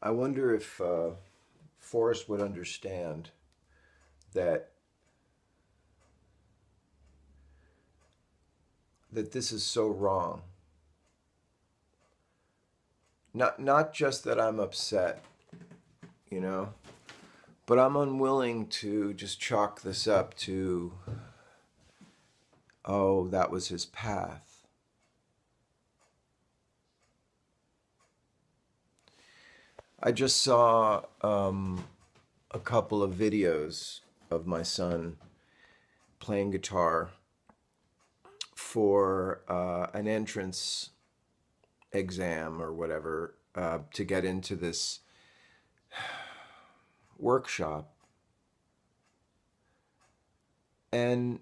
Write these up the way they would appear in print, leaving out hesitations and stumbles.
I wonder if Forrest would understand that this is so wrong. Not just that I'm upset, you know, but I'm unwilling to just chalk this up to, oh, that was his path. I just saw a couple of videos of my son playing guitar for an entrance exam or whatever to get into this workshop. And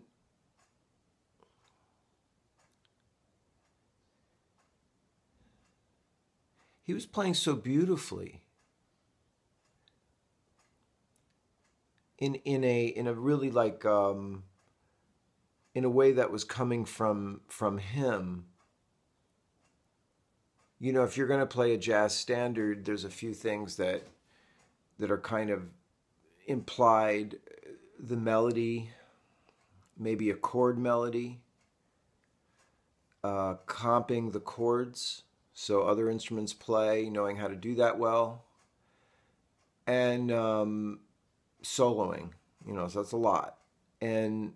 he was playing so beautifully in a really like in a way that was coming from him. You know, if you're going to play a jazz standard, there's a few things that are kind of implied. The melody, maybe a chord melody, comping the chords so other instruments play, knowing how to do that well, and soloing, you know, so that's a lot. And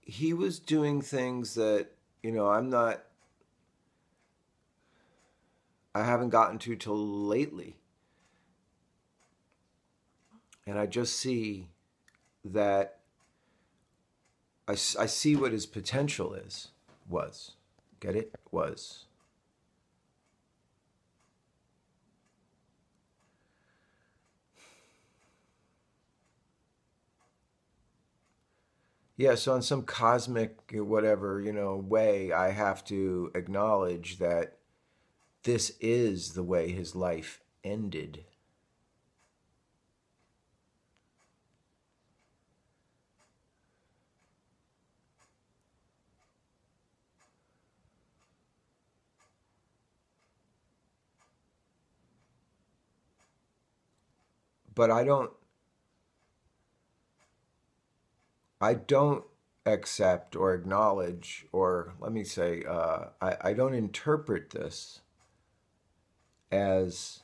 he was doing things that, you know, I haven't gotten to till lately. And I just see that I see what his potential was. Get it? Was. Yeah, so in some cosmic, whatever, you know, way, I have to acknowledge that this is the way his life ended. But I don't accept or acknowledge, or let me say, I don't interpret this as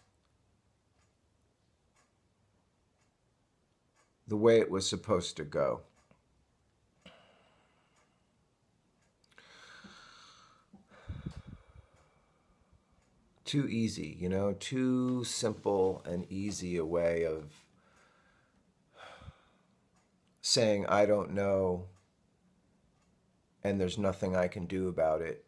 the way it was supposed to go. Too easy, you know, too simple and easy a way of saying, I don't know, and there's nothing I can do about it.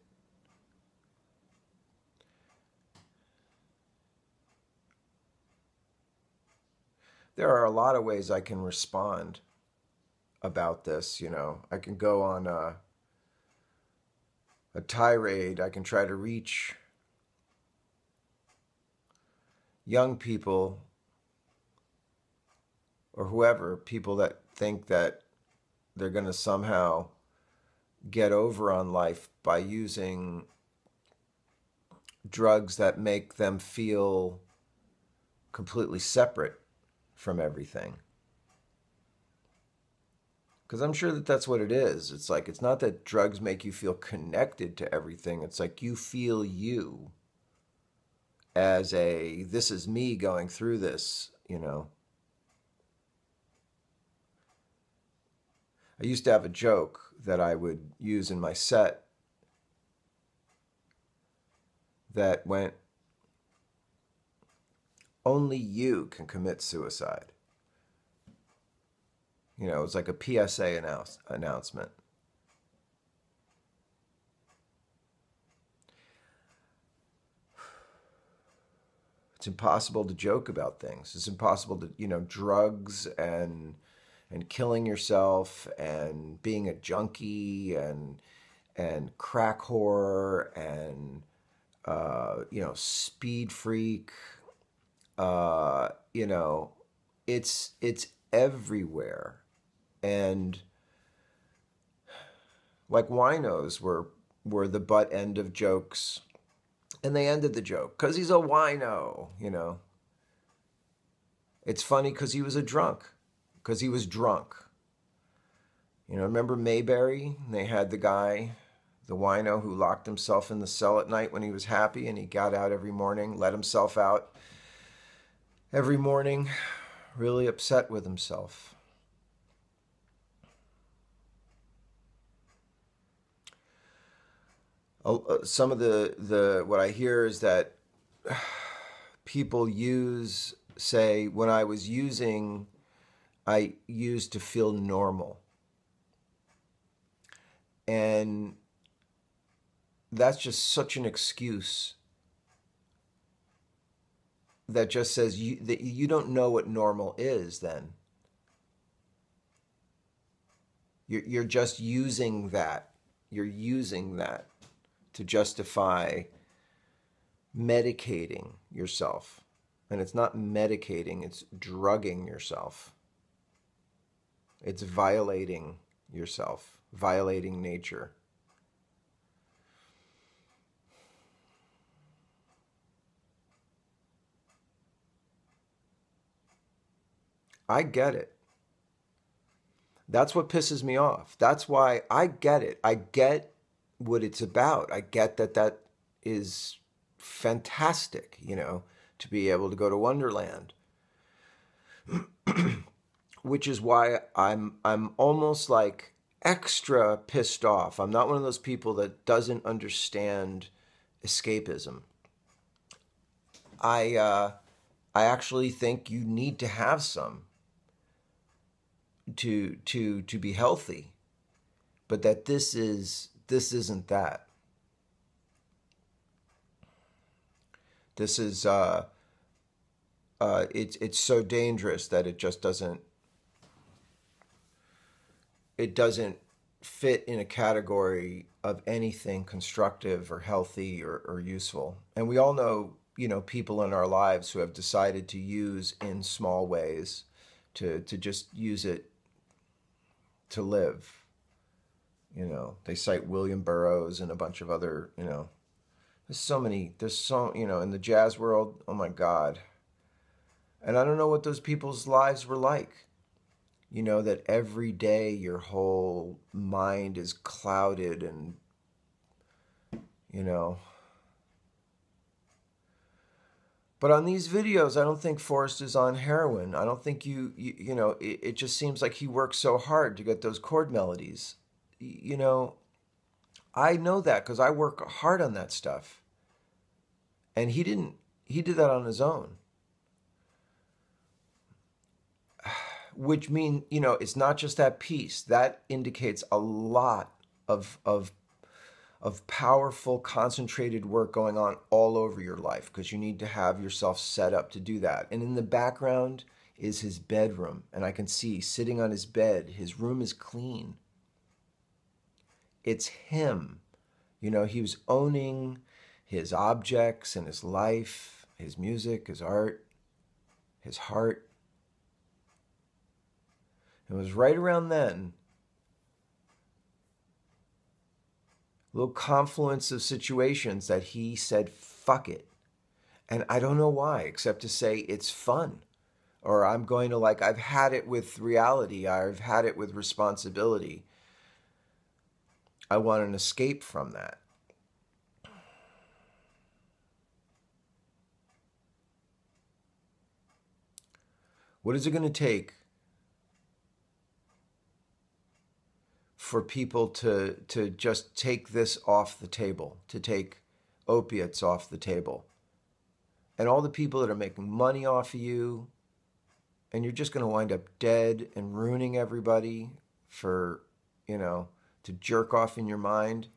There are a lot of ways I can respond about this, you know. I can go on a tirade. I can try to reach young people or whoever, people that think that they're going to somehow get over on life by using drugs that make them feel completely separate from everything. Because I'm sure that that's what it is. It's like, it's not that drugs make you feel connected to everything. It's like you feel you as a, this is me going through this, you know. I used to have a joke that I would use in my set that went, only you can commit suicide. You know, it was like a PSA announcement. It's impossible to joke about things. It's impossible to, you know, drugs and killing yourself and being a junkie and crack whore and you know, speed freak. You know, it's everywhere. And like winos were the butt end of jokes And they ended the joke, because he's a wino, you know. It's funny because he was a drunk, because he was drunk. You know, remember Mayberry? They had the guy, the wino, who locked himself in the cell at night when he was happy, and he got out every morning, let himself out every morning, really upset with himself. Some of the what I hear is that people say, when I was using, I used to feel normal. And that's just such an excuse that just says that you don't know what normal is then. You're just using that. You're using that to justify medicating yourself. And it's not medicating, it's drugging yourself. It's violating yourself, violating nature. I get it. That's what pisses me off. That's why I get it. I get what it's about. I get that is fantastic, you know, to be able to go to Wonderland. Which is why I'm almost like extra pissed off. I'm not one of those people that doesn't understand escapism. I actually think you need to have some to be healthy, but that this isn't that. This is it's so dangerous that it just doesn't fit in a category of anything constructive or healthy or useful. And we all know, you know, people in our lives who have decided to use in small ways, to just use it to live. You know, they cite William Burroughs and a bunch of other, you know, you know, in the jazz world, oh my God. And I don't know what those people's lives were like. You know, that every day your whole mind is clouded and, you know. But on these videos, I don't think Forrest is on heroin. I don't think you know, it just seems like he works so hard to get those chord melodies. You know, I know that because I work hard on that stuff. And he did that on his own. Which means, you know, it's not just that piece. That indicates a lot of powerful, concentrated work going on all over your life, because you need to have yourself set up to do that. And in the background is his bedroom. And I can see, sitting on his bed, his room is clean. It's him. You know, he was owning his objects and his life, his music, his art, his heart. It was right around then, a little confluence of situations, that he said, fuck it. And I don't know why, except to say it's fun. Or I'm going to, like, I've had it with reality. I've had it with responsibility. I want an escape from that. What is it going to take for people to just take this off the table, to take opiates off the table? And all the people that are making money off of you, and you're just going to wind up dead and ruining everybody for, you know, to jerk off in your mind.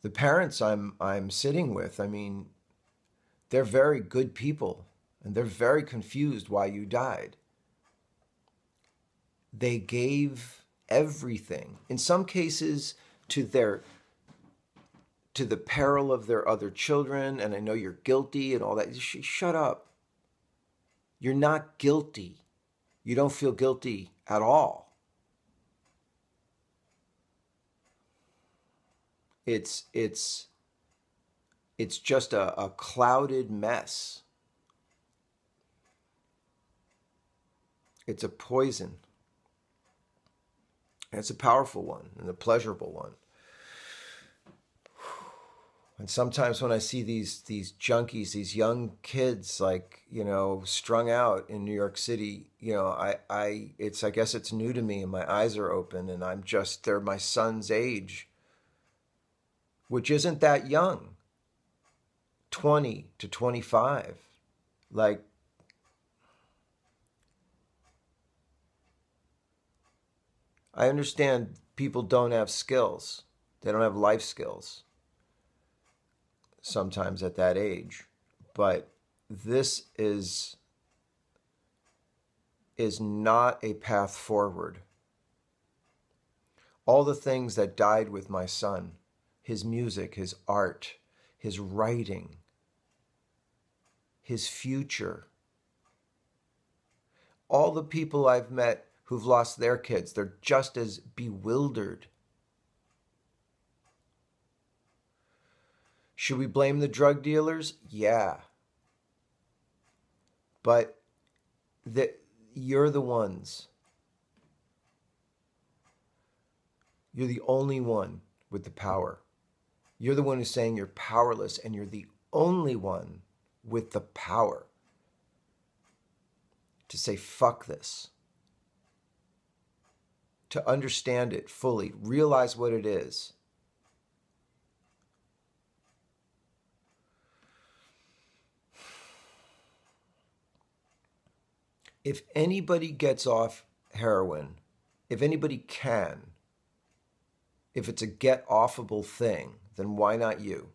The parents I'm sitting with, I mean, they're very good people, and they're very confused why you died. They gave everything, in some cases to the peril of their other children, and I know you're guilty and all that. Shut up. You're not guilty. You don't feel guilty at all. It's it's just a clouded mess. It's a poison. And it's a powerful one and a pleasurable one. And sometimes when I see these junkies, these young kids, like, you know, strung out in New York City, you know, I guess it's new to me, and my eyes are open, and they're my son's age, which isn't that young, 20 to 25. Like, I understand people don't have skills. They don't have life skills sometimes at that age. But this is not a path forward. All the things that died with my son, his music, his art, his writing, his future, all the people I've met who've lost their kids, they're just as bewildered. Should we blame the drug dealers? Yeah. But you're the ones. You're the only one with the power. You're the one who's saying you're powerless, and you're the only one with the power to say, fuck this. To understand it fully, realize what it is. If anybody gets off heroin, if anybody can, if it's a get-offable thing, then why not you?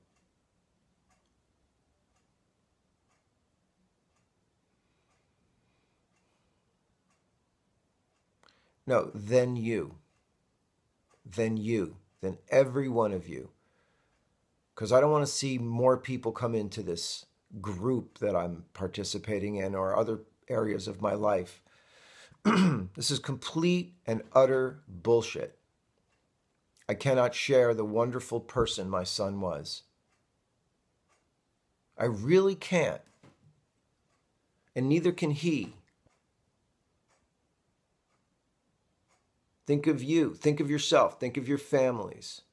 No, then you. Then you. Then every one of you. Because I don't want to see more people come into this group that I'm participating in or other areas of my life. This is complete and utter bullshit. I cannot share the wonderful person my son was. I really can't. And neither can he. Think of you. Think of yourself. Think of your families.